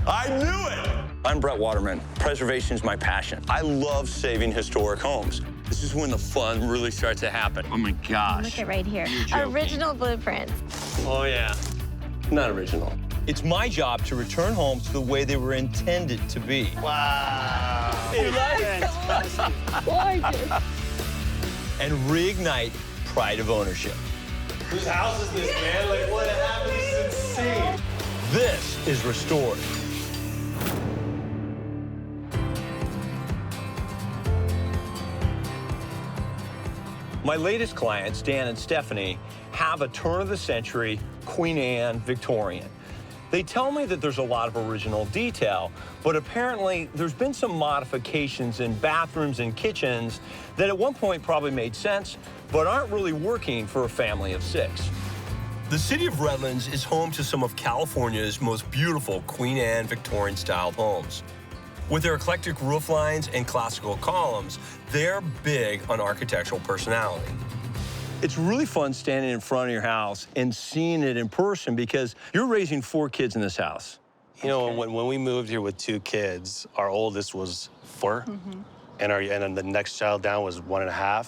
I knew it! I'm Brett Waterman. Preservation is my passion. I love saving historic homes. This is when the fun really starts to happen. Oh my gosh. Look at right here. You're joking. Original blueprints. Oh yeah. Not original. It's my job to return homes to the way they were intended to be. Wow. You like it? And reignite pride of ownership. Whose house is this, man? Like, what happened? This is insane. This is Restored. My latest clients, Dan and Stephanie, have a turn-of-the-century Queen Anne Victorian. They tell me that there's a lot of original detail, but apparently there's been some modifications in bathrooms and kitchens that at one point probably made sense, but aren't really working for a family of 6. The city of Redlands is home to some of California's most beautiful Queen Anne Victorian-style homes. With their eclectic roof lines and classical columns, they're big on architectural personality. It's really fun standing in front of your house and seeing it in person because you're raising 4 kids in this house. You know, when we moved here with 2 kids, our oldest was 4, and then the next child down was 1.5.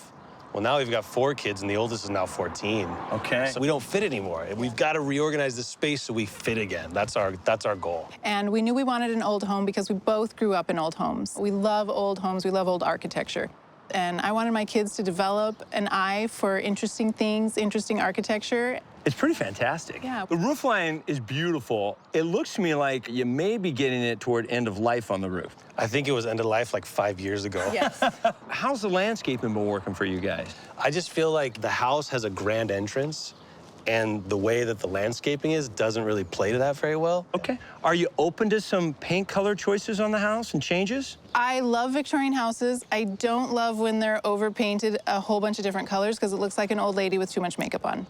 Well, now we've got 4 kids, and the oldest is now 14. Okay. So we don't fit anymore. We've got to reorganize the space so we fit again. That's our goal. And we knew we wanted an old home because we both grew up in old homes. We love old homes. We love old architecture. And I wanted my kids to develop an eye for interesting things, interesting architecture. It's pretty fantastic. Yeah. The roof line is beautiful. It looks to me like you may be getting it toward end of life on the roof. I think it was end of life like 5 years ago. Yes. How's the landscaping been working for you guys? I just feel like the house has a grand entrance, and the way that the landscaping is doesn't really play to that very well. Okay. Are you open to some paint color choices on the house and changes? I love Victorian houses. I don't love when they're overpainted a whole bunch of different colors because it looks like an old lady with too much makeup on.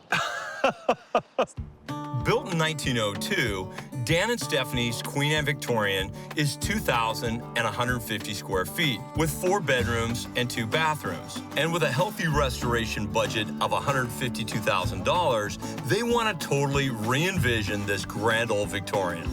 Built in 1902, Dan and Stephanie's Queen Anne Victorian is 2,150 square feet with 4 bedrooms and 2 bathrooms. And with a healthy restoration budget of $152,000, they want to totally re-envision this grand old Victorian.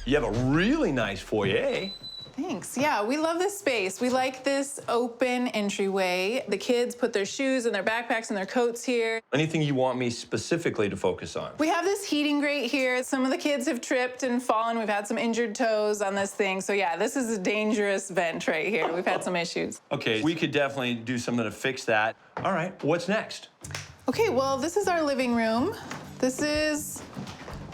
You have a really nice foyer. Thanks. Yeah, we love this space. We like this open entryway. The kids put their shoes and their backpacks and their coats here. Anything you want me specifically to focus on? We have this heating grate here. Some of the kids have tripped and fallen. We've had some injured toes on this thing. So yeah, this is a dangerous vent right here. We've had some issues. Okay, we could definitely do something to fix that. All right, what's next? Okay, well, this is our living room. This is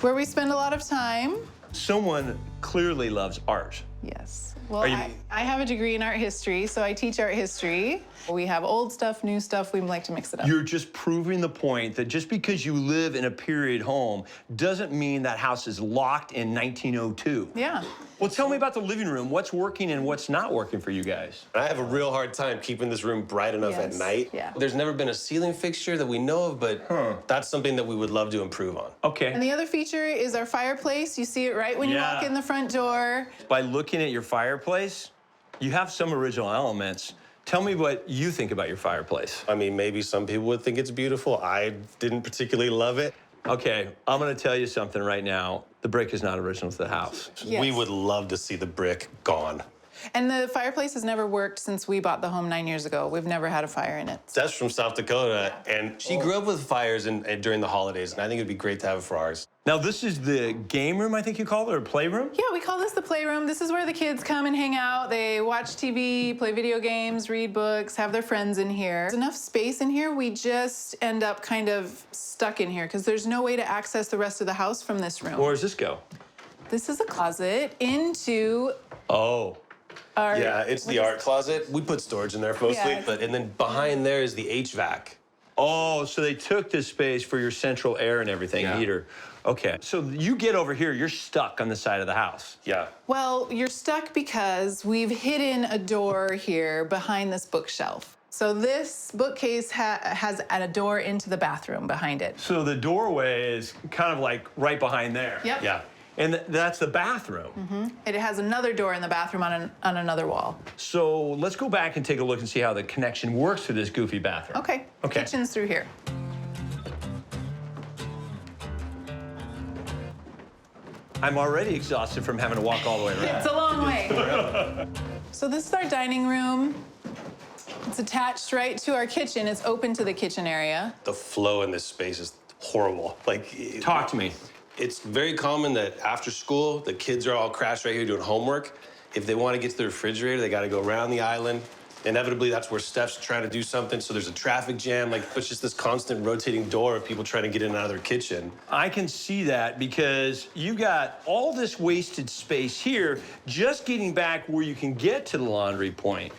where we spend a lot of time. Someone clearly loves art. Yes. Well, Are you- I have a degree in art history, so I teach art history. We have old stuff, new stuff. We like to mix it up. You're just proving the point that just because you live in a period home doesn't mean that house is locked in 1902. Yeah. Well, tell me about the living room. What's working and what's not working for you guys? I have a real hard time keeping this room bright enough at Yes. night. Yeah. There's never been a ceiling fixture that we know of, but that's something that we would love to improve on. Okay. And the other feature is our fireplace. You see it right when you Yeah. walk in the front door. By looking at your fireplace, you have some original elements. Tell me what you think about your fireplace. I mean, maybe some people would think it's beautiful. I didn't particularly love it. Okay, I'm gonna tell you something right now. The brick is not original to the house. Yes. We would love to see the brick gone. And the fireplace has never worked since we bought the home 9 years ago. We've never had a fire in it. That's from South Dakota, and she grew up with fires during the holidays, and I think it'd be great to have it for ours. Now, this is the game room, I think you call it, or playroom? Yeah, we call this the playroom. This is where the kids come and hang out. They watch TV, play video games, read books, have their friends in here. There's enough space in here, we just end up kind of stuck in here because there's no way to access the rest of the house from this room. Where does this go? This is a closet into Oh. our... Yeah, it's the art closet. We put storage in there mostly, Yeah. and then behind there is the HVAC. Oh, so they took this space for your central air and everything, Yeah. heater. Okay, so you get over here, you're stuck on the side of the house. Yeah. Well, you're stuck because we've hidden a door here behind this bookshelf. So this bookcase has a door into the bathroom behind it. So the doorway is kind of like right behind there. Yep. Yeah. And that's the bathroom. It has another door in the bathroom on another wall. So let's go back and take a look and see how the connection works to this goofy bathroom. Okay. Okay. Kitchen's through here. I'm already exhausted from having to walk all the way around. It's a long way. So this is our dining room. It's attached right to our kitchen. It's open to the kitchen area. The flow in this space is horrible. Like, Talk to me. it's very common that after school, the kids are all crashed right here doing homework. If they want to get to the refrigerator, they got to go around the island. Inevitably, that's where Steph's trying to do something, so there's a traffic jam. Like, it's just this constant rotating door of people trying to get in and out of their kitchen. I can see that because you got all this wasted space here, just getting back where you can get to the laundry point.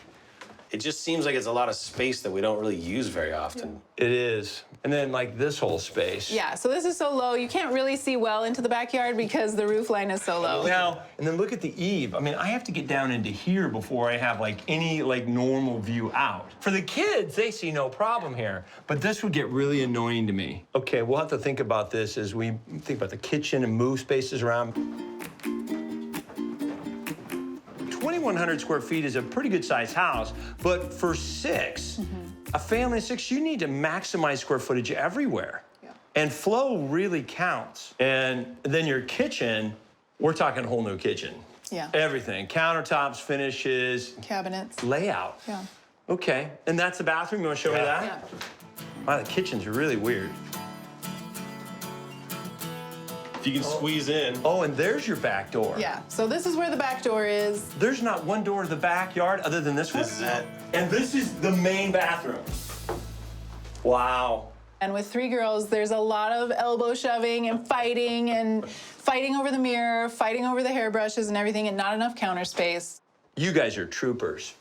It just seems like it's a lot of space that we don't really use very often. It is. And then, like, this whole space. Yeah, so this is so low, you can't really see well into the backyard because the roof line is so low. Now, and then look at the eave. I mean, I have to get down into here before I have, like, any, like, normal view out. For the kids, they see no problem here. But this would get really annoying to me. Okay, we'll have to think about this as we think about the kitchen and move spaces around. 2,100 square feet is a pretty good sized house, but for six, a family of six, you need to maximize square footage everywhere. Yeah. And flow really counts. And then your kitchen, we're talking a whole new kitchen. Yeah. Everything, countertops, finishes, Cabinets. layout. Yeah. Okay, and that's the bathroom, you wanna show me that? Yeah. Wow, the kitchen's really weird. If you can squeeze in. Oh, and there's your back door. Yeah, so this is where the back door is. There's not one door to the backyard other than this one. This is it. And this is the main bathroom. Wow. And with three girls, there's a lot of elbow shoving and fighting over the mirror, fighting over the hairbrushes and everything, and not enough counter space. You guys are troopers.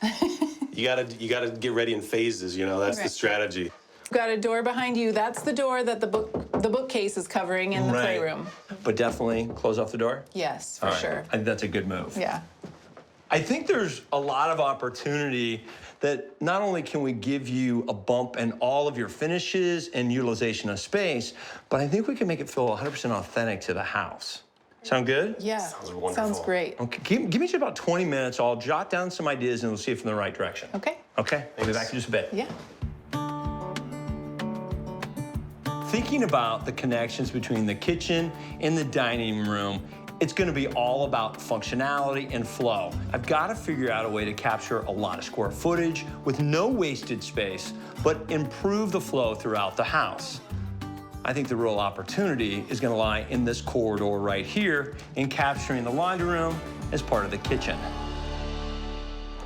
You gotta get ready in phases, you know, that's Okay. the strategy. We've got a door behind you. That's the door that the bookcase is covering in the Right. playroom. But definitely close off the door? Yes, for All right. sure. I think that's a good move. Yeah. I think there's a lot of opportunity that not only can we give you a bump in all of your finishes and utilization of space, but I think we can make it feel 100% authentic to the house. Sound good? Yeah. Sounds wonderful. Sounds great. Okay, give me just about 20 minutes. I'll jot down some ideas and we'll see if in the right direction. Okay. Okay, we'll be back in just a bit. Yeah. Thinking about the connections between the kitchen and the dining room, it's gonna be all about functionality and flow. I've gotta figure out a way to capture a lot of square footage with no wasted space, but improve the flow throughout the house. I think the real opportunity is gonna lie in this corridor right here in capturing the laundry room as part of the kitchen.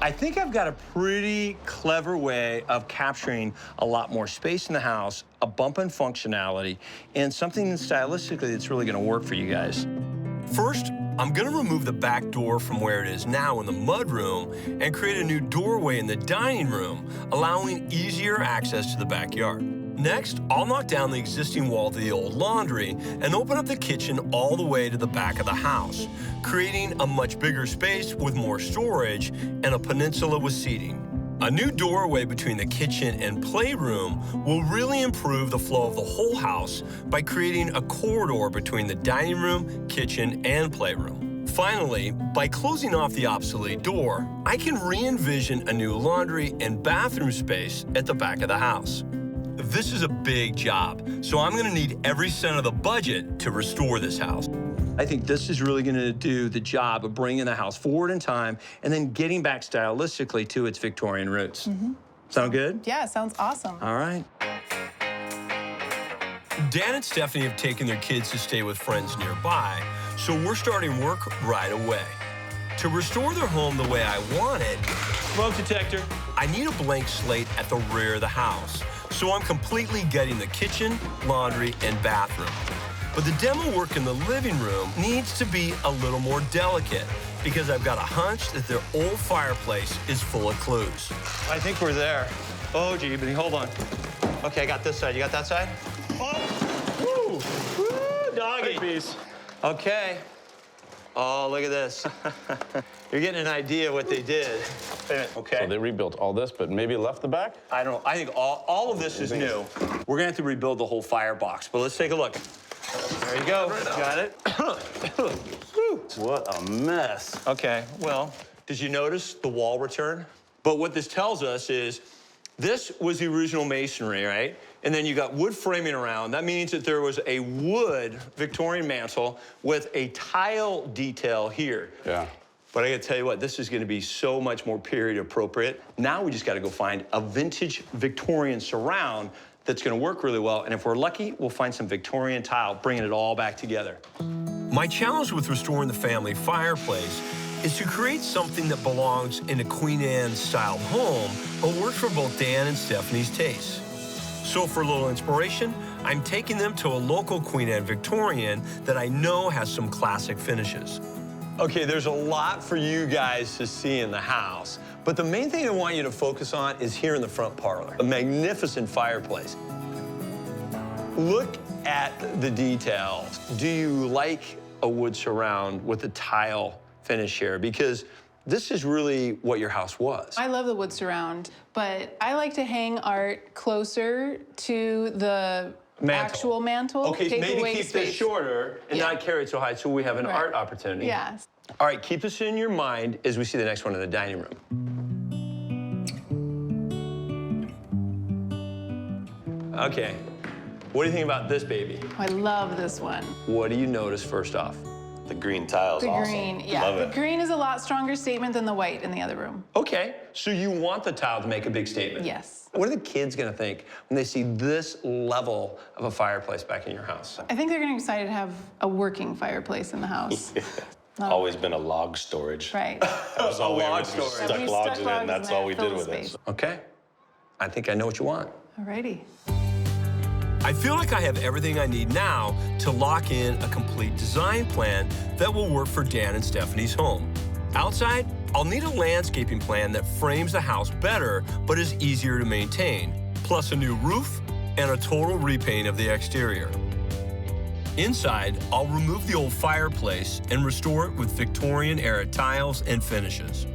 I think I've got a pretty clever way of capturing a lot more space in the house, a bump in functionality, and something stylistically that's really gonna work for you guys. First, I'm gonna remove the back door from where it is now in the mudroom and create a new doorway in the dining room, allowing easier access to the backyard. Next, I'll knock down the existing wall to the old laundry and open up the kitchen all the way to the back of the house, creating a much bigger space with more storage and a peninsula with seating. A new doorway between the kitchen and playroom will really improve the flow of the whole house by creating a corridor between the dining room, kitchen, and playroom. Finally, by closing off the obsolete door, I can re-envision a new laundry and bathroom space at the back of the house. This is a big job, so I'm gonna need every cent of the budget to restore this house. I think this is really gonna do the job of bringing the house forward in time and then getting back stylistically to its Victorian roots. Sound good? Yeah, sounds awesome. All right. Dan and Stephanie have taken their kids to stay with friends nearby, so we're starting work right away. To restore their home the way I want it, smoke detector, I need a blank slate at the rear of the house. So I'm completely gutting the kitchen, laundry, and bathroom. But the demo work in the living room needs to be a little more delicate because I've got a hunch that their old fireplace is full of clues. I think we're there. Oh, gee, but hold on. Okay, I got this side. You got that side? Oh, woo, woo, doggy. Peace. Okay. Oh, look at this. You're getting an idea of what they did. Okay. So they rebuilt all this, but maybe left the back? I don't know. I think all of this is new. We're gonna have to rebuild the whole firebox, but let's take a look. There you go. Got it. What a mess. Okay, well, did you notice the wall return? But what this tells us is this was the original masonry, right? and then you got wood framing around. That means that there was a wood Victorian mantle with a tile detail here. Yeah. But I gotta tell you what, this is gonna be so much more period appropriate. Now we just gotta go find a vintage Victorian surround that's gonna work really well. And if we're lucky, we'll find some Victorian tile, bringing it all back together. My challenge with restoring the family fireplace is to create something that belongs in a Queen Anne style home, but works for both Dan and Stephanie's tastes. So for a little inspiration, I'm taking them to a local Queen Anne Victorian that I know has some classic finishes. Okay, there's a lot for you guys to see in the house, but the main thing I want you to focus on is here in the front parlor, a magnificent fireplace. Look at the details. Do you like a wood surround with a tile finish here? Because this is really what your house was. I love the wood surround, but I like to hang art closer to the actual mantle. Okay, Take maybe away keep space. this shorter and not carry it so high so we have an Right. art opportunity. Yes. All right, keep this in your mind as we see the next one in the dining room. Okay, what do you think about this baby? I love this one. What do you notice first off? The green tile's The awesome. green, yeah. Love The it. green is a lot stronger statement than the white in the other room. Okay, so you want the tile to make a big statement. Yes. What are the kids gonna think when they see this level of a fireplace back in your house? I think they're getting excited to have a working fireplace in the house. Always been a log storage. Right. That was all we log ever did. storage. Stuck We logs stuck in it, logs and that's in all there, we fill did the with it. space. Okay, I think I know what you want. Alrighty. I feel like I have everything I need now to lock in a complete design plan that will work for Dan and Stephanie's home. Outside, I'll need a landscaping plan that frames the house better but is easier to maintain, plus a new roof and a total repaint of the exterior. Inside, I'll remove the old fireplace and restore it with Victorian-era tiles and finishes.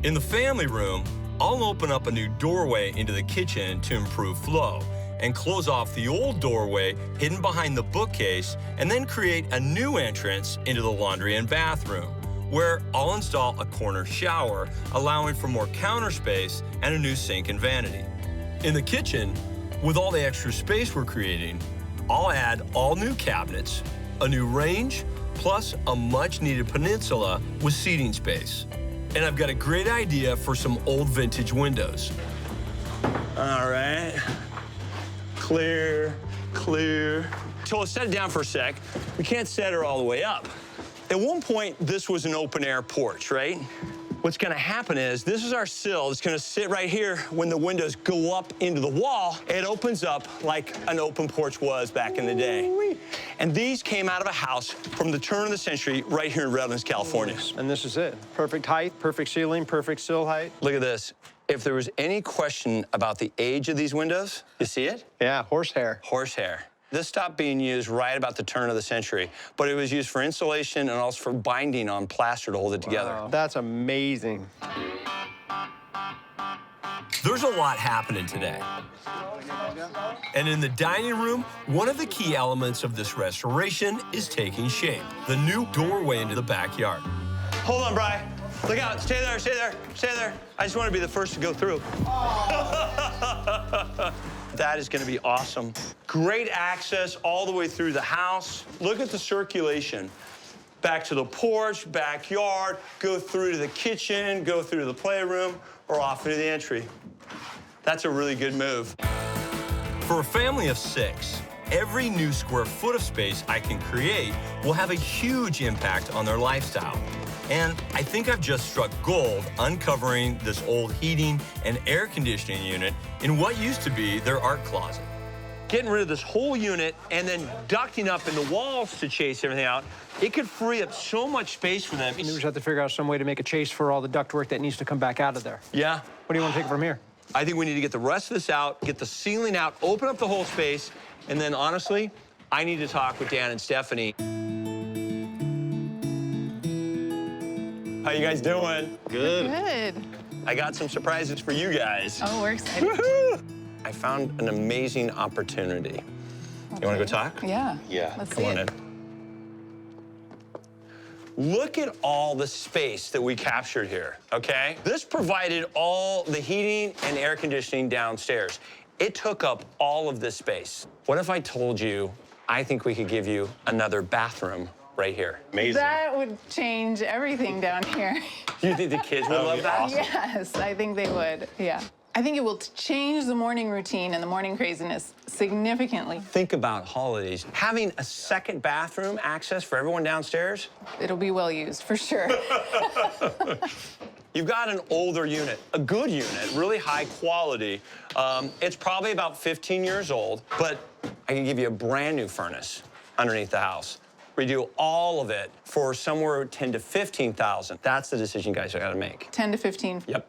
In the family room, I'll open up a new doorway into the kitchen to improve flow and close off the old doorway hidden behind the bookcase and then create a new entrance into the laundry and bathroom, where I'll install a corner shower, allowing for more counter space and a new sink and vanity. In the kitchen, with all the extra space we're creating, I'll add all new cabinets, a new range, plus a much-needed peninsula with seating space. And I've got a great idea for some old vintage windows. All right. Clear, clear. So let's set it down for a sec. We can't set her all the way up. At one point, this was an open-air porch, right? What's gonna happen is, this is our sill. It's gonna sit right here. When the windows go up into the wall, it opens up like an open porch was back in the day. And these came out of a house from the turn of the century right here in Redlands, California. And this is it. Perfect height, perfect ceiling, perfect sill height. Look at this. If there was any question about the age of these windows, you see it? Yeah, horsehair. Horsehair. This stopped being used right about the turn of the century, but it was used for insulation and also for binding on plaster to hold it together. Wow, that's amazing. There's a lot happening today. And in the dining room, one of the key elements of this restoration is taking shape, the new doorway into the backyard. Hold on, Bri. Look out. Stay there, stay there, stay there. I just want to be the first to go through. That is going to be awesome. Great access all the way through the house. Look at the circulation. Back to the porch, backyard, go through to the kitchen, go through to the playroom, or off into the entry. That's a really good move. For a family of 6, every new square foot of space I can create will have a huge impact on their lifestyle. And I think I've just struck gold uncovering this old heating and air conditioning unit in what used to be their art closet. Getting rid of this whole unit and then ducting up in the walls to chase everything out, it could free up so much space for them. You just have to figure out some way to make a chase for all the ductwork that needs to come back out of there. Yeah. What do you want to take it from here? I think we need to get the rest of this out, get the ceiling out, open up the whole space, and then honestly, I need to talk with Dan and Stephanie. How you guys doing? Good. Good. I got some surprises for you guys. Oh, we're excited. Woohoo! I found an amazing opportunity. You want to go talk? Yeah. Yeah. Let's Come see on it. in. Look at all the space that we captured here, okay? This provided all the heating and air conditioning downstairs. It took up all of this space. What if I told you I think we could give you another bathroom right here? Amazing. That would change everything down here. You think the kids would love that? Yes, I think they would, yeah. I think it will change the morning routine and the morning craziness significantly. Think about holidays. Having a second bathroom access for everyone downstairs. It'll be well used, for sure. You've got an older unit, a good unit, really high quality. It's probably about 15 years old, but I can give you a brand new furnace underneath the house. Redo all of it for somewhere 10 to 15,000. That's the decision you guys are gonna make. 10 to 15. Yep.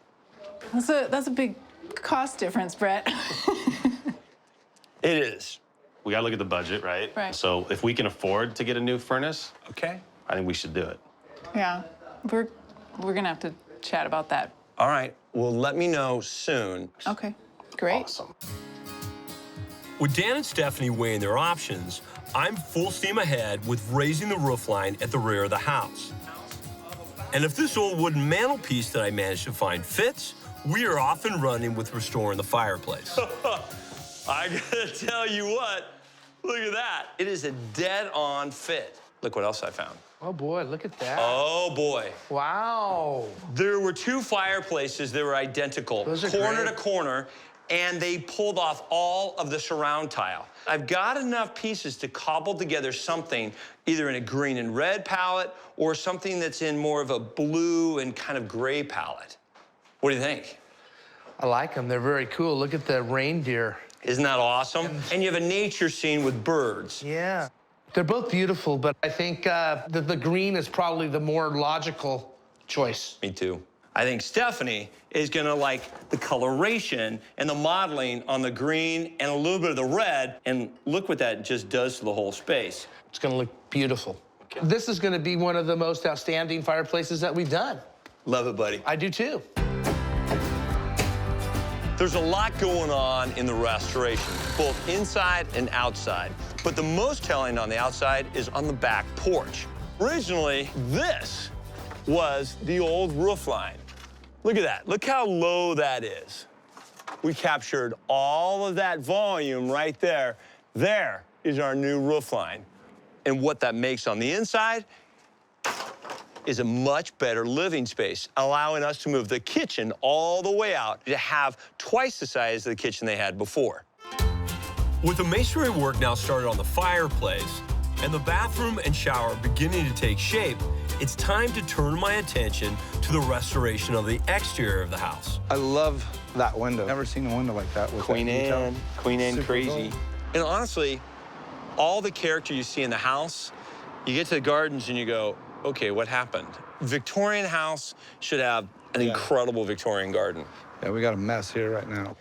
That's a big cost difference, Brett. It is. We gotta look at the budget, right? Right. So if we can afford to get a new furnace, Okay. I think we should do it. Yeah, we're gonna have to chat about that. All right. Well, let me know soon. Okay, great. Awesome. With Dan and Stephanie weighing their options, I'm full steam ahead with raising the roof line at the rear of the house. And if this old wooden mantelpiece that I managed to find fits, we are off and running with restoring the fireplace. I gotta tell you what, look at that. It is a dead-on fit. Look what else I found. Oh boy, look at that. Oh boy. Wow. There were two fireplaces that were identical, Those are corner great. to corner, and they pulled off all of the surround tile. I've got enough pieces to cobble together something either in a green and red palette or something that's in more of a blue and kind of gray palette. What do you think? I like them. They're very cool. Look at the reindeer. Isn't that awesome? And you have a nature scene with birds. Yeah. They're both beautiful, but I think the green is probably the more logical choice. Me too. I think Stephanie is gonna like the coloration and the modeling on the green and a little bit of the red, and look what that just does to the whole space. It's gonna look beautiful. This is gonna be one of the most outstanding fireplaces that we've done. Love it, buddy. I do too. There's a lot going on in the restoration, both inside and outside. But the most telling on the outside is on the back porch. Originally, this was the old roof line. Look at that. Look how low that is. We captured all of that volume right there. There is our new roof line. And what that makes on the inside is a much better living space, allowing us to move the kitchen all the way out to have twice the size of the kitchen they had before. With the masonry work now started on the fireplace and the bathroom and shower beginning to take shape, it's time to turn my attention to the restoration of the exterior of the house. I love that window. Never seen a window like that. With Queen that detail. Anne, Queen Anne Super crazy. cool. And honestly, all the character you see in the house, you get to the gardens and you go, okay, what happened? Victorian house should have an incredible Victorian garden. Yeah, we got a mess here right now.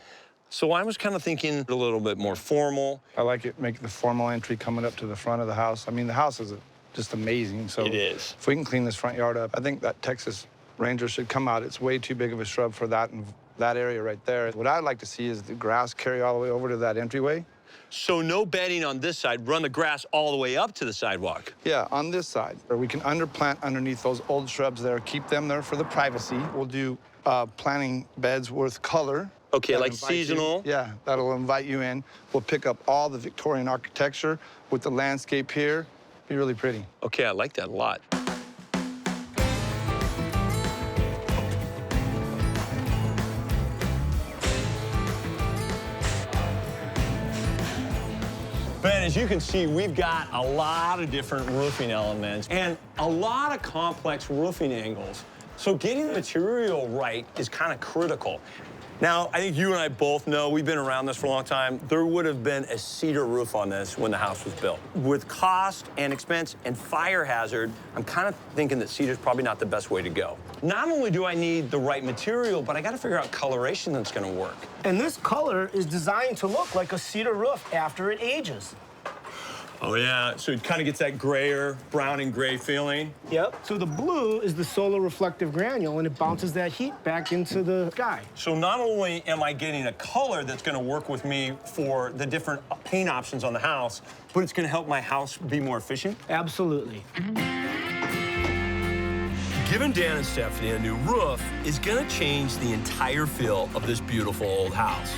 So I was kind of thinking a little bit more formal. I like it, make the formal entry coming up to the front of the house. I mean, the house is just amazing. So It is. If we can clean this front yard up, I think that Texas Ranger should come out. It's way too big of a shrub for that and that area right there. What I'd like to see is the grass carry all the way over to that entryway. So no bedding on this side, run the grass all the way up to the sidewalk. Yeah, on this side. Or we can underplant underneath those old shrubs there, keep them there for the privacy. We'll do planting beds with color. Okay, That'll like invite you. seasonal? Yeah, that'll invite you in. We'll pick up all the Victorian architecture with the landscape here. Be really pretty. Okay, I like that a lot. Ben, as you can see, we've got a lot of different roofing elements and a lot of complex roofing angles. So getting the material right is kind of critical. Now, I think you and I both know, we've been around this for a long time, there would have been a cedar roof on this when the house was built. With cost and expense and fire hazard, I'm kind of thinking that cedar's probably not the best way to go. Not only do I need the right material, but I got to figure out coloration that's going to work. And this color is designed to look like a cedar roof after it ages. Oh, yeah, so it kind of gets that grayer, brown and gray feeling. Yep. So the blue is the solar reflective granule, and it bounces that heat back into the sky. So not only am I getting a color that's going to work with me for the different paint options on the house, but it's going to help my house be more efficient. Absolutely. Giving Dan and Stephanie a new roof is going to change the entire feel of this beautiful old house.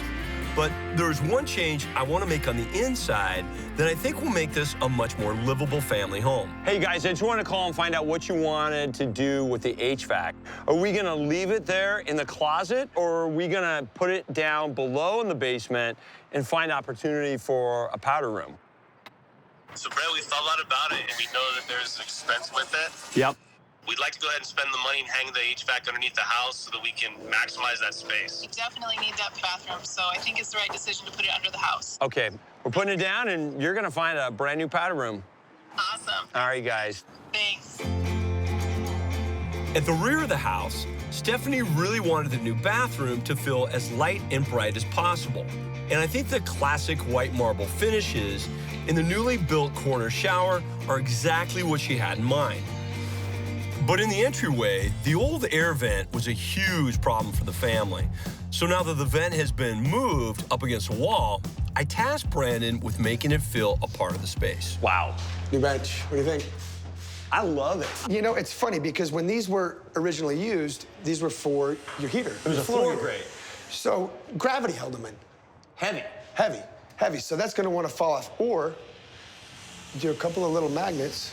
But there's one change I want to make on the inside that I think will make this a much more livable family home. Hey guys, I just want to call and find out what you wanted to do with the HVAC. Are we going to leave it there in the closet, or are we going to put it down below in the basement and find opportunity for a powder room? So, Brett, we thought a lot about it, and we know that there's an expense with it. Yep. We'd like to go ahead and spend the money and hang the HVAC underneath the house so that we can maximize that space. We definitely need that bathroom, so I think it's the right decision to put it under the house. Okay, we're putting it down, and you're going to find a brand new powder room. Awesome. All right, guys. Thanks. At the rear of the house, Stephanie really wanted the new bathroom to feel as light and bright as possible. And I think the classic white marble finishes in the newly built corner shower are exactly what she had in mind. But in the entryway, the old air vent was a huge problem for the family. So now that the vent has been moved up against a wall, I tasked Brandon with making it feel a part of the space. Wow. New bench, what do you think? I love it. You know, it's funny because when these were originally used, these were for your heater. It was a floor grate. So gravity held them in. Heavy. Heavy, heavy. So that's gonna wanna fall off. Or do a couple of little magnets.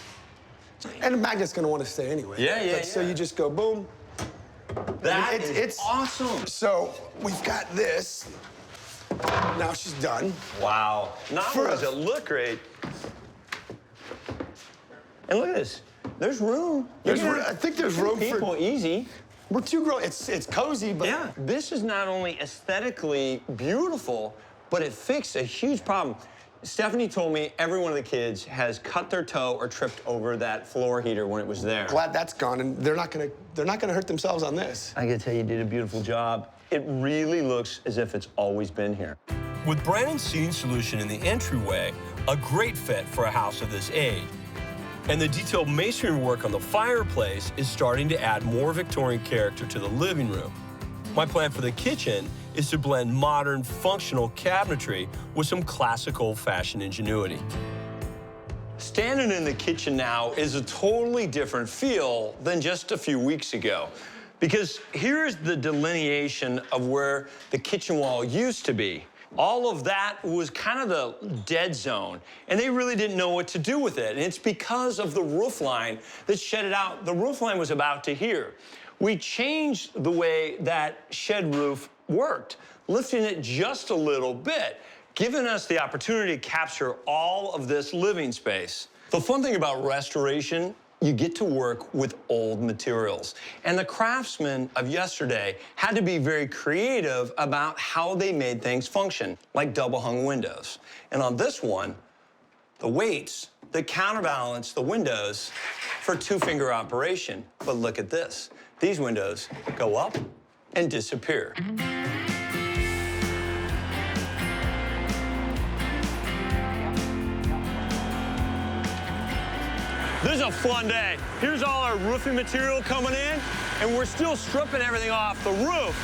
And the magnet's gonna wanna stay anyway. Yeah. So you just go boom. It's awesome. So we've got this. Now she's done. Wow. Not only does it look great, and look at this. There's room. I think there's room for people easy. We're too grown. It's cozy, but yeah. This is not only aesthetically beautiful, but it fixed a huge problem. Stephanie told me every one of the kids has cut their toe or tripped over that floor heater when it was there. Glad that's gone, and they're not gonna hurt themselves on this. I gotta tell you, you did a beautiful job. It really looks as if it's always been here. With Brandon's seating solution in the entryway, a great fit for a house of this age. And the detailed masonry work on the fireplace is starting to add more Victorian character to the living room. My plan for the kitchen is to blend modern, functional cabinetry with some classic old-fashioned ingenuity. Standing in the kitchen now is a totally different feel than just a few weeks ago. Because here's the delineation of where the kitchen wall used to be. All of that was kind of the dead zone, and they really didn't know what to do with it. And it's because of the roof line that shed it out. The roof line was about to here. We changed the way that shed roof worked, lifting it just a little bit, giving us the opportunity to capture all of this living space. The fun thing about restoration, you get to work with old materials. And the craftsmen of yesterday had to be very creative about how they made things function, like double-hung windows. And on this one, the weights that counterbalance the windows for two-finger operation. But look at this. These windows go up and disappear. This is a fun day. Here's all our roofing material coming in, and we're still stripping everything off the roof.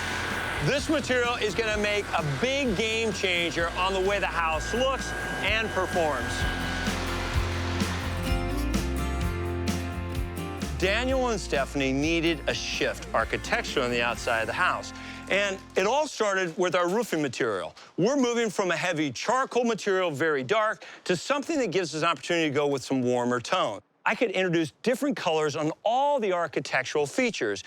This material is gonna make a big game changer on the way the house looks and performs. Daniel and Stephanie needed a shift architecturally on the outside of the house. And it all started with our roofing material. We're moving from a heavy charcoal material, very dark, to something that gives us an opportunity to go with some warmer tone. I could introduce different colors on all the architectural features.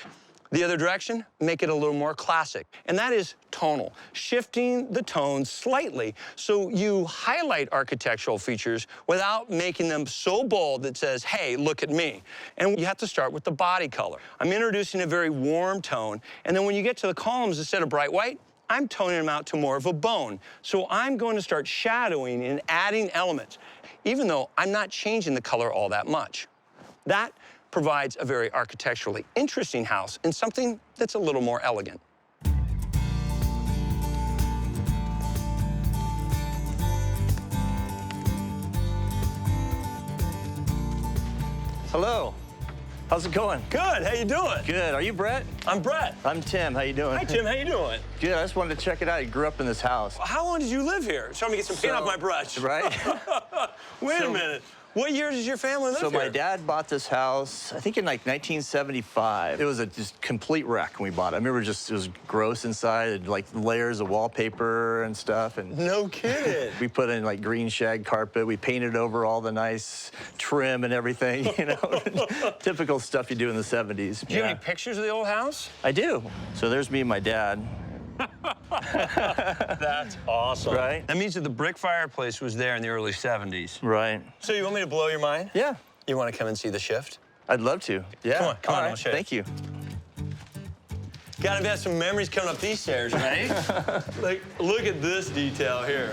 The other direction, make it a little more classic, and that is tonal, shifting the tones slightly so you highlight architectural features without making them so bold that says, hey, look at me. And you have to start with the body color. I'm introducing a very warm tone, and then when you get to the columns, instead of bright white, I'm toning them out to more of a bone. So I'm going to start shadowing and adding elements, even though I'm not changing the color all that much. That provides a very architecturally interesting house and something that's a little more elegant. Hello. How's it going? Good. How you doing? Good. Are you Brett? I'm Brett. I'm Tim. How you doing? Hi, Tim. How you doing? Good. I just wanted to check it out. You grew up in this house. How long did you live here? Show me get some paint off my brush. Right? Wait a minute. What year does your family live So here? my dad bought this house, I think in like 1975. It was a just complete wreck when we bought it. I remember just, it was gross inside, and like layers of wallpaper and stuff. And No kidding. we put in like green shag carpet. We painted over all the nice trim and everything, you know. Typical stuff you do in the 70s. Do you have any pictures of the old house? I do. So there's me and my dad. That's awesome. Right? That means that the brick fireplace was there in the early 70s. Right. So you want me to blow your mind? Yeah. You want to come and see the shift? I'd love to. Yeah. Come on, come on, All I'll show you. Thank you. Gotta have some memories coming up these stairs, right? Like, look at this detail here.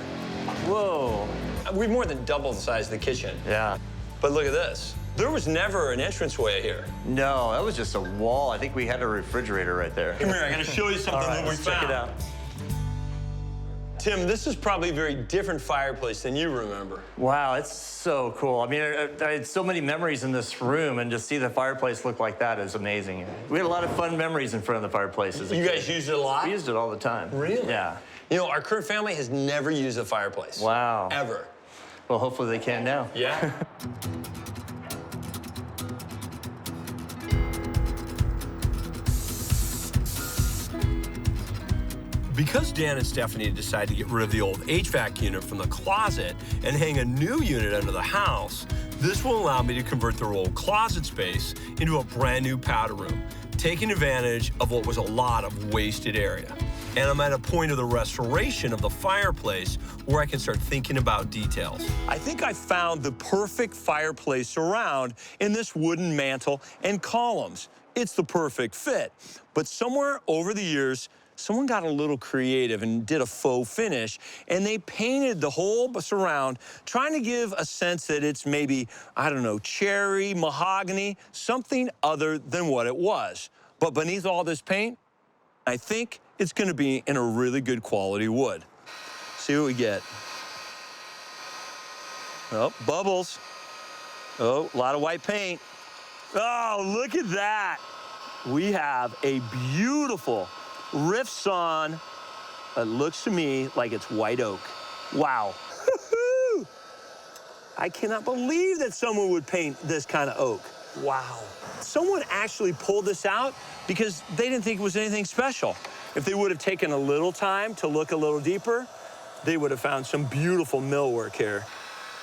Whoa. We've more than doubled the size of the kitchen. Yeah. But look at this. There was never an entranceway here. No, that was just a wall. I think we had a refrigerator right there. Come here, I gotta show you something All right, that we let's found. check it out. Tim, this is probably a very different fireplace than you remember. Wow, it's so cool. I mean, I had so many memories in this room, and to see the fireplace look like that is amazing. We had a lot of fun memories in front of the fireplace as a You kid. guys used it a lot? We used it all the time. Really? Yeah. You know, our current family has never used a fireplace. Wow. Ever. Well, hopefully they can now. Yeah. Because Dan and Stephanie decided to get rid of the old HVAC unit from the closet and hang a new unit under the house, this will allow me to convert their old closet space into a brand new powder room, taking advantage of what was a lot of wasted area. And I'm at a point of the restoration of the fireplace where I can start thinking about details. I think I found the perfect fireplace surround in this wooden mantle and columns. It's the perfect fit. But somewhere over the years, someone got a little creative and did a faux finish, and they painted the whole surround, trying to give a sense that it's maybe, I don't know, cherry, mahogany, something other than what it was. But beneath all this paint, I think it's gonna be in a really good quality wood. See what we get. Oh, bubbles. Oh, a lot of white paint. Oh, look at that. We have a beautiful rift sawn that looks to me like it's white oak. Wow. I cannot believe that someone would paint this kind of oak. Wow. Someone actually pulled this out because they didn't think it was anything special. If they would have taken a little time to look a little deeper, they would have found some beautiful millwork here.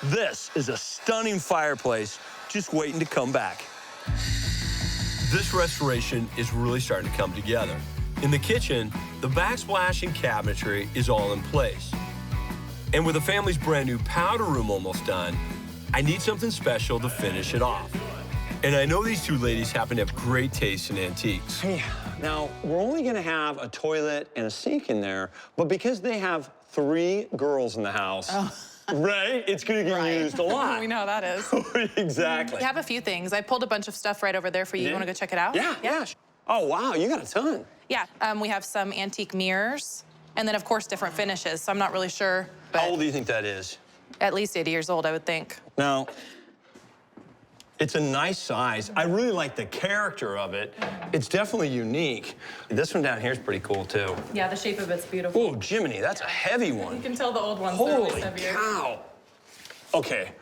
This is a stunning fireplace just waiting to come back. This restoration is really starting to come together. In the kitchen, the backsplash and cabinetry is all in place. And with the family's brand new powder room almost done, I need something special to finish it off. And I know these two ladies happen to have great taste in antiques. Hey, now, we're only gonna have a toilet and a sink in there, but because they have 3 girls in the house, right, it's gonna get used a lot. We know how that is. Exactly. We have a few things. I pulled a bunch of stuff right over there for you. You want to go check it out? Yeah. Oh, wow, you got a ton. Yeah, we have some antique mirrors, and then, of course, different finishes. So I'm not really sure, but How old do you think that is? at least 80 years old, I would think. Now, it's a nice size. I really like the character of it. It's definitely unique. This one down here is pretty cool, too. Yeah, the shape of it's beautiful. Oh, Jiminy, that's a heavy one. You can tell the old ones. Holy cow. Okay.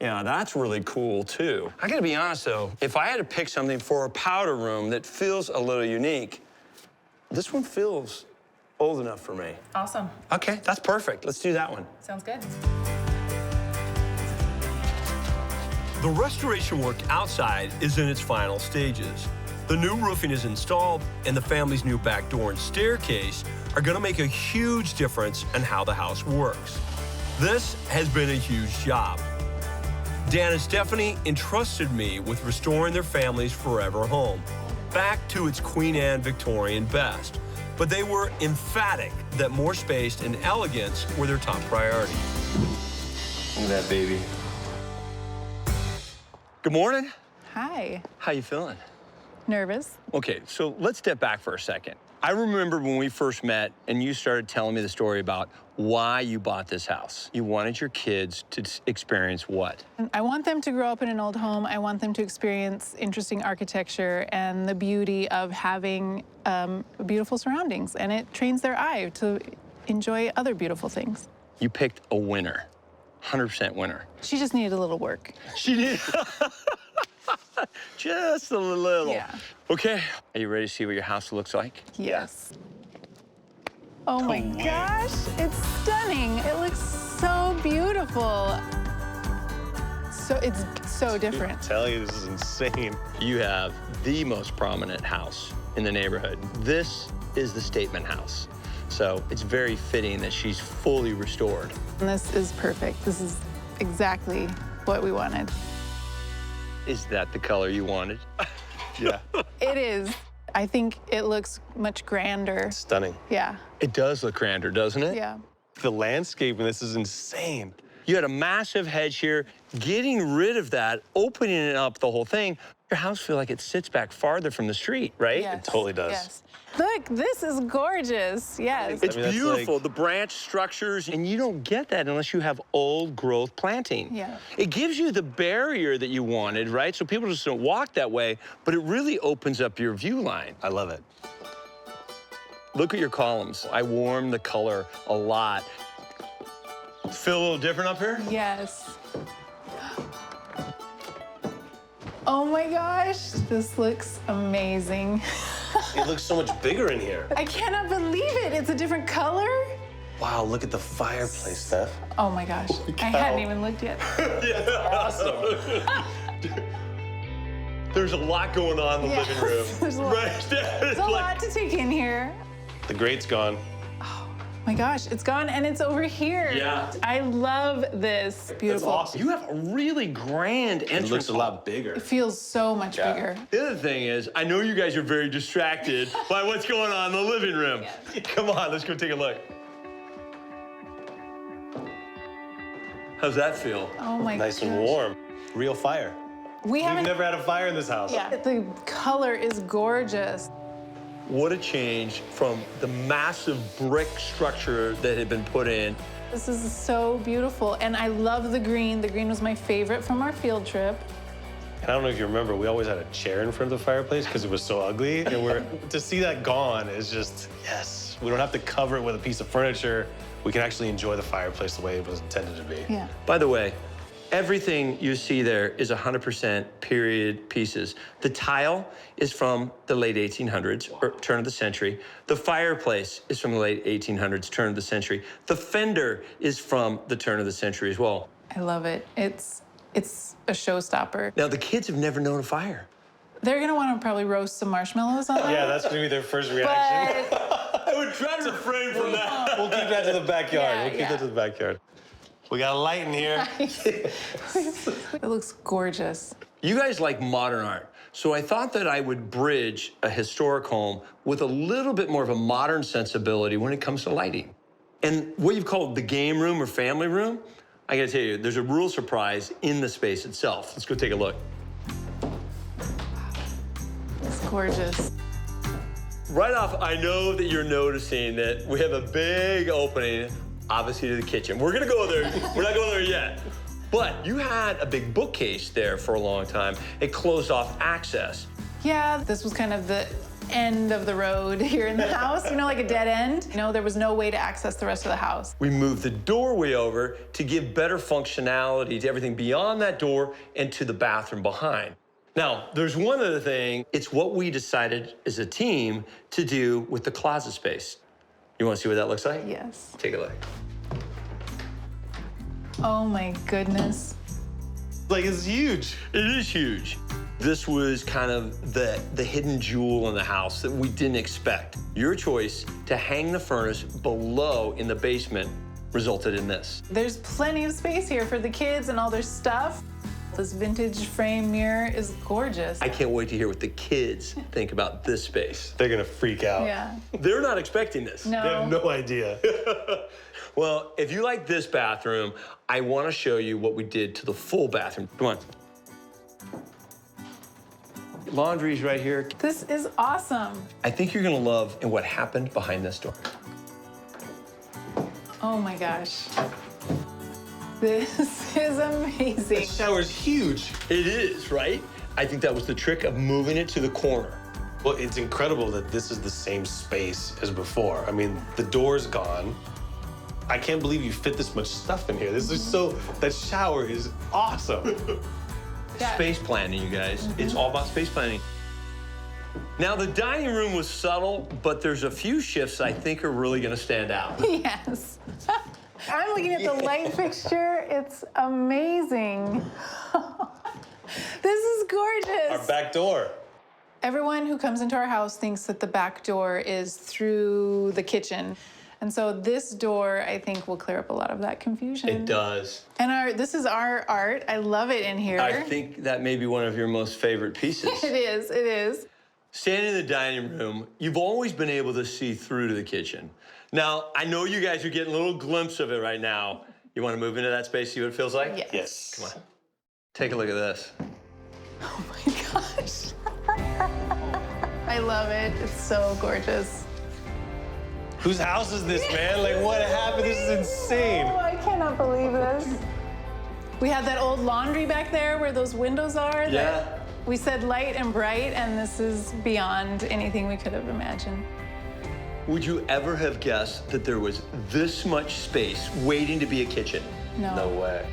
Yeah, that's really cool, too. I gotta be honest, though. If I had to pick something for a powder room that feels a little unique, this one feels old enough for me. Awesome. Okay, that's perfect. Let's do that one. Sounds good. The restoration work outside is in its final stages. The new roofing is installed, and the family's new back door and staircase are gonna make a huge difference in how the house works. This has been a huge job. Dan and Stephanie entrusted me with restoring their family's forever home, back to its Queen Anne Victorian best. But they were emphatic that more space and elegance were their top priority. Look at that baby. Good morning. Hi. How you feeling? Nervous? Okay, so let's step back for a second. I remember when we first met and you started telling me the story about why you bought this house. You wanted your kids to experience what? I want them to grow up in an old home. I want them to experience interesting architecture and the beauty of having beautiful surroundings. And it trains their eye to enjoy other beautiful things. You picked a winner. 100% winner. She just needed a little work. She did. Just a little. Yeah. Okay, are you ready to see what your house looks like? Yes. Oh my gosh, it's stunning. It looks so beautiful. So it's so different. I'm telling you, this is insane. You have the most prominent house in the neighborhood. This is the statement house. So it's very fitting that she's fully restored. And this is perfect. This is exactly what we wanted. Is that the color you wanted? Yeah. It is. I think it looks much grander. Stunning. Yeah. It does look grander, doesn't it? Yeah. The landscape in this is insane. You had a massive hedge here. Getting rid of that, opening up the whole thing, your house feels like it sits back farther from the street, right? Yes. It totally does. Yes. Look, this is gorgeous. Yes. It's I mean, that's beautiful, like- the branch structures, and you don't get that unless you have old growth planting. Yeah. It gives you the barrier that you wanted, right? So people just don't walk that way, but it really opens up your view line. I love it. Look at your columns. I warmed the color a lot. Feel a little different up here? Yes. Oh my gosh, this looks amazing. It looks so much bigger in here. I cannot believe it. It's a different color. Wow, look at the fireplace, Steph. Oh my gosh. I hadn't even looked yet. Awesome. There's a lot going on in the living room. There's a lot. Right? There's a lot to take in here. The grate's gone. Oh my gosh, it's gone and it's over here. Yeah. I love this. Beautiful. Awesome. You have a really grand entrance. It looks a hall. lot bigger. It feels so much bigger. The other thing is, I know you guys are very distracted by what's going on in the living room. Come on, let's go take a look. How's that feel? Oh my gosh. Nice and warm. Real fire. We We've haven't. never had a fire in this house. Yeah. The color is gorgeous. What a change from the massive brick structure that had been put in. This is so beautiful. And I love the green. The green was my favorite from our field trip. And I don't know if you remember, we always had a chair in front of the fireplace because it was so ugly. And to see that gone is just, yes. We don't have to cover it with a piece of furniture. We can actually enjoy the fireplace the way it was intended to be. Yeah. By the way, everything you see there is 100% period pieces. The tile is from the late 1800s, or turn of the century. The fireplace is from the late 1800s, turn of the century. The fender is from the turn of the century as well. I love it. It's a showstopper. Now, the kids have never known a fire. They're gonna want to probably roast some marshmallows on that. Yeah, that's gonna be their first reaction. But I would try to refrain from that. We'll keep that to the backyard. Yeah, We'll keep yeah. that to the backyard. We got a light in here. it looks gorgeous. You guys like modern art, so I thought that I would bridge a historic home with a little bit more of a modern sensibility when it comes to lighting. And what you've called the game room or family room, I gotta tell you, there's a real surprise in the space itself. Let's go take a look. It's gorgeous. Right off, I know that you're noticing that we have a big opening, obviously, to the kitchen. We're gonna go there. We're not going there yet. But you had a big bookcase there for a long time. It closed off access. Yeah, this was kind of the end of the road here in the house, you know, like a dead end. You know, there was no way to access the rest of the house. We moved the doorway over to give better functionality to everything beyond that door and to the bathroom behind. Now, there's one other thing. It's what we decided as a team to do with the closet space. You want to see what that looks like? Yes. Take a look. Oh my goodness. Like, it's huge. It is huge. This was kind of the hidden jewel in the house that we didn't expect. Your choice to hang the furnace below in the basement resulted in this. There's plenty of space here for the kids and all their stuff. This vintage frame mirror is gorgeous. I can't wait to hear what the kids think about this space. They're gonna freak out. Yeah. They're not expecting this. No. They have no idea. Well, if you like this bathroom, I want to show you what we did to the full bathroom. Come on. Laundry's right here. This is awesome. I think you're going to love and what happened behind this door. Oh my gosh. This is amazing. The shower's huge. It is, right? I think that was the trick of moving it to the corner. Well, it's incredible that this is the same space as before. I mean, the door's gone. I can't believe you fit this much stuff in here. This is that shower is awesome. Space planning, you guys. It's all about space planning. Now, the dining room was subtle, but there's a few shifts I think are really gonna stand out. Yes. I'm looking at the light fixture. It's amazing. This is gorgeous. Our back door. Everyone who comes into our house thinks that the back door is through the kitchen. And so this door, I think, will clear up a lot of that confusion. It does. And this is our art. I love it in here. I think that may be one of your most favorite pieces. It is, it is. Standing in the dining room, you've always been able to see through to the kitchen. Now, I know you guys are getting a little glimpse of it right now. You want to move into that space, see what it feels like? Yes. Yes. Come on. Take a look at this. Oh my gosh. I love it. It's so gorgeous. Whose house is this, man? Like, what happened? This is insane. Oh, I cannot believe this. We had that old laundry back there where those windows are. Yeah. We said light and bright, and this is beyond anything we could have imagined. Would you ever have guessed that there was this much space waiting to be a kitchen? No. No way.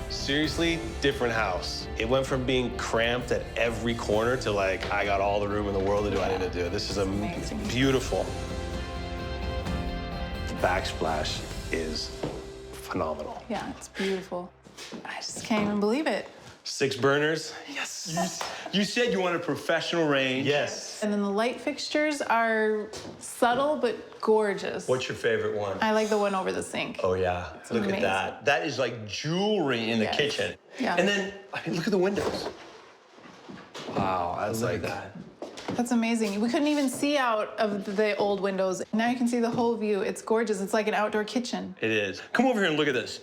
Seriously, different house. It went from being cramped at every corner to like, I got all the room in the world to do what I need to do. This is amazing. Beautiful. The backsplash is phenomenal. Yeah, it's beautiful. I just can't even believe it. 6 burners. Yes. You said you wanted professional range. Yes. And then the light fixtures are subtle but gorgeous. What's your favorite one? I like the one over the sink. Oh, yeah. Look amazing. at that. That is like jewelry in the Yes. kitchen. Yeah. And then, I mean, look at the windows. Wow, that's Look like at that. That's amazing. We couldn't even see out of the old windows. Now you can see the whole view. It's gorgeous. It's like an outdoor kitchen. It is. Come over here and look at this.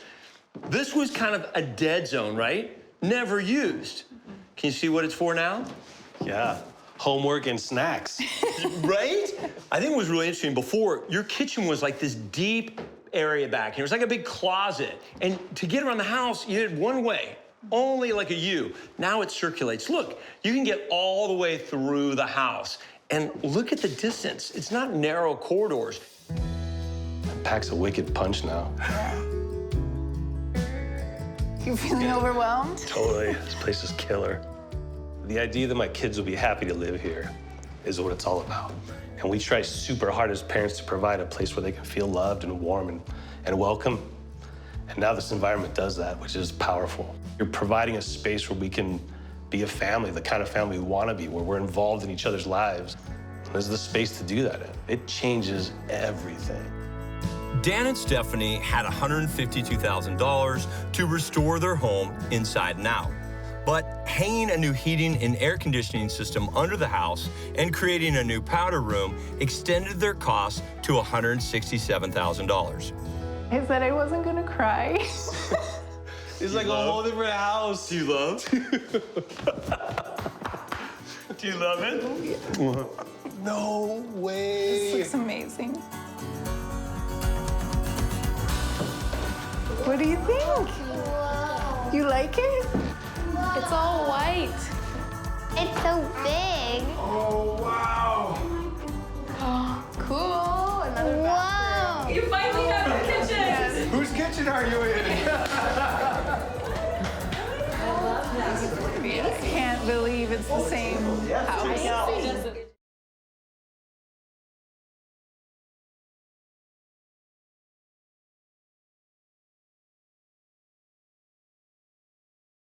This was kind of a dead zone, right? Never used. Can you see what it's for now? Yeah. Homework and snacks. Right? I think it was really interesting. Before, your kitchen was like this deep area back here. It was like a big closet. And to get around the house, you did one way, only like a U. Now it circulates. Look, you can get all the way through the house. And look at the distance. It's not narrow corridors. It packs a wicked punch now. Yeah. You feeling overwhelmed? Totally. This place is killer. The idea that my kids will be happy to live here is what it's all about. And we try super hard as parents to provide a place where they can feel loved and warm and welcome. And now this environment does that, which is powerful. You're providing a space where we can be a family, the kind of family we want to be, where we're involved in each other's lives. There's the space to do that in. It changes everything. Dan and Stephanie had $152,000 to restore their home inside and out. But hanging a new heating and air conditioning system under the house and creating a new powder room extended their costs to $167,000. I said I wasn't gonna cry. It's like a whole different house. Do you love? Do you love it? No way. This looks amazing. What do you think? Whoa. You like it? It's all white. It's so big. Oh, wow. Cool. Another bathroom. You finally have your kitchen. Yes. Whose kitchen are you in? I can't believe it's the same house.